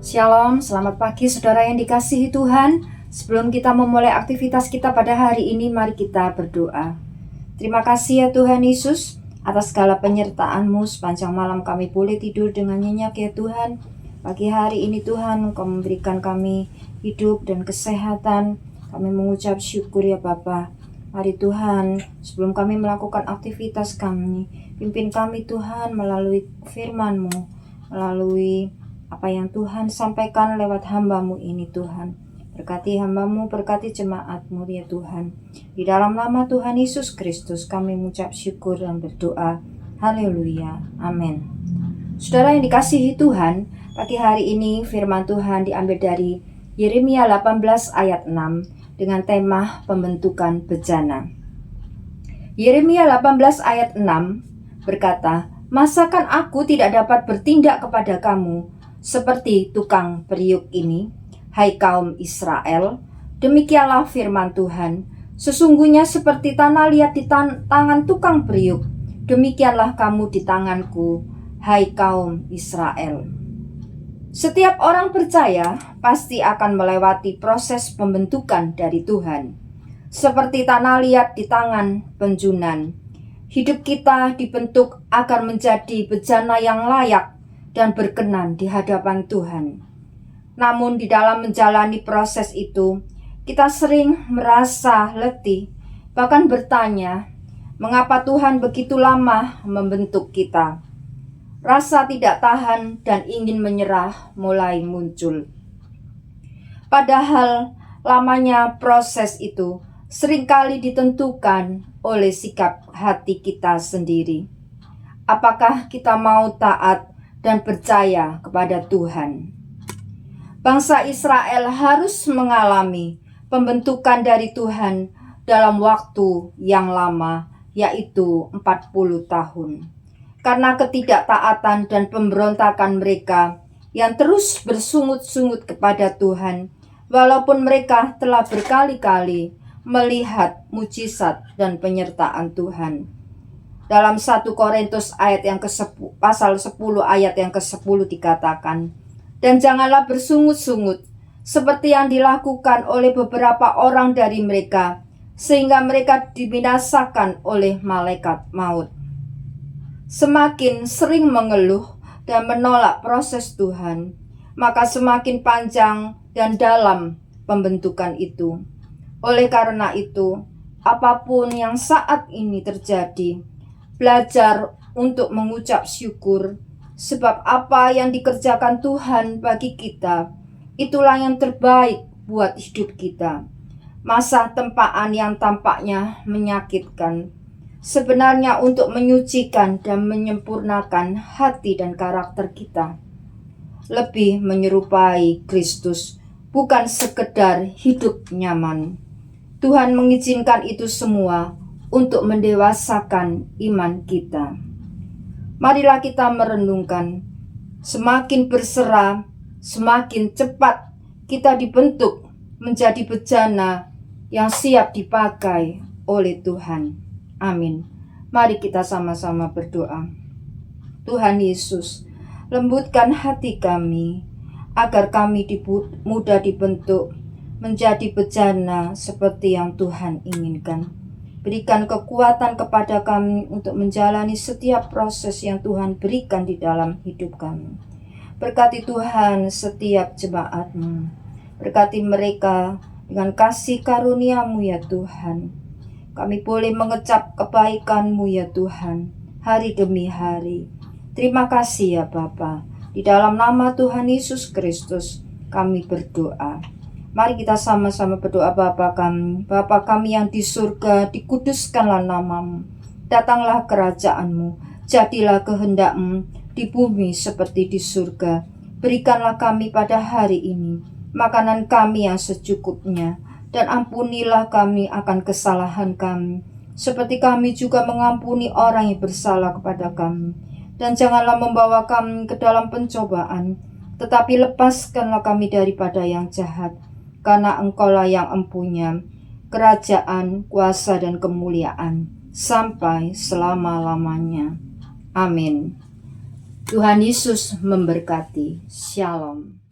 Shalom, selamat pagi saudara yang dikasihi Tuhan. Sebelum kita memulai aktivitas kita pada hari ini, mari kita berdoa. Terima kasih ya Tuhan Yesus atas segala penyertaan-Mu. Sepanjang malam kami boleh tidur dengan nyenyak ya Tuhan. Pagi hari ini Tuhan, Engkau memberikan kami hidup dan kesehatan. Kami mengucap syukur ya Bapa. Mari Tuhan, sebelum kami melakukan aktivitas kami, pimpin kami Tuhan melalui firman-Mu, melalui apa yang Tuhan sampaikan lewat hamba-Mu ini Tuhan. Berkati hamba-Mu, berkati jemaat-Mu ya Tuhan. Di dalam nama Tuhan Yesus Kristus kami mengucap syukur dan berdoa. Haleluya. Amin. Saudara yang dikasihi Tuhan, pagi hari ini firman Tuhan diambil dari Yeremia 18 ayat 6 dengan tema pembentukan bejana. Yeremia 18 ayat 6 berkata, "Masakan aku tidak dapat bertindak kepada kamu seperti tukang periuk ini, hai kaum Israel? Demikianlah firman Tuhan, sesungguhnya seperti tanah liat di tangan tukang periuk, demikianlah kamu di tanganku, hai kaum Israel." Setiap orang percaya pasti akan melewati proses pembentukan dari Tuhan. Seperti tanah liat di tangan penjunan, hidup kita dibentuk agar menjadi bejana yang layak dan berkenan di hadapan Tuhan. Namun di dalam menjalani proses itu, kita sering merasa letih, bahkan bertanya, mengapa Tuhan begitu lama membentuk kita? Rasa tidak tahan dan ingin menyerah mulai muncul. Padahal lamanya proses itu seringkali ditentukan oleh sikap hati kita sendiri. Apakah kita mau taat dan percaya kepada Tuhan? Bangsa Israel harus mengalami pembentukan dari Tuhan dalam waktu yang lama, yaitu 40 tahun. Karena ketidaktaatan dan pemberontakan mereka yang terus bersungut-sungut kepada Tuhan, walaupun mereka telah berkali-kali melihat mujizat dan penyertaan Tuhan. Dalam 1 Korintus pasal 10 ayat yang ke-10 dikatakan, "Dan janganlah bersungut-sungut seperti yang dilakukan oleh beberapa orang dari mereka, sehingga mereka dibinasakan oleh malaikat maut." Semakin sering mengeluh dan menolak proses Tuhan, maka semakin panjang dan dalam pembentukan itu. Oleh karena itu, apapun yang saat ini terjadi, belajar untuk mengucap syukur, sebab apa yang dikerjakan Tuhan bagi kita, itulah yang terbaik buat hidup kita. Masa tempaan yang tampaknya menyakitkan, sebenarnya untuk menyucikan dan menyempurnakan hati dan karakter kita. Lebih menyerupai Kristus, bukan sekedar hidup nyaman. Tuhan mengizinkan itu semua untuk mendewasakan iman kita. Marilah kita merenungkan, semakin berserah, semakin cepat kita dibentuk menjadi bejana yang siap dipakai oleh Tuhan. Amin. Mari kita sama-sama berdoa. Tuhan Yesus, lembutkan hati kami agar kami mudah dibentuk menjadi bejana seperti yang Tuhan inginkan. Berikan kekuatan kepada kami untuk menjalani setiap proses yang Tuhan berikan di dalam hidup kami. Berkati Tuhan setiap jemaat-Mu. Berkati mereka dengan kasih karunia-Mu ya Tuhan. Kami boleh mengecap kebaikan-Mu ya Tuhan, hari demi hari. Terima kasih ya Bapa. Di dalam nama Tuhan Yesus Kristus kami berdoa. Mari kita sama-sama berdoa. Bapa kami yang di surga, dikuduskanlah nama-Mu. Datanglah kerajaan-Mu, jadilah kehendak-Mu di bumi seperti di surga. Berikanlah kami pada hari ini makanan kami yang secukupnya, dan ampunilah kami akan kesalahan kami, seperti kami juga mengampuni orang yang bersalah kepada kami. Dan janganlah membawa kami ke dalam pencobaan, tetapi lepaskanlah kami daripada yang jahat. Karena Engkaulah yang empunya kerajaan, kuasa, dan kemuliaan sampai selama-lamanya. Amin. Tuhan Yesus memberkati. Shalom.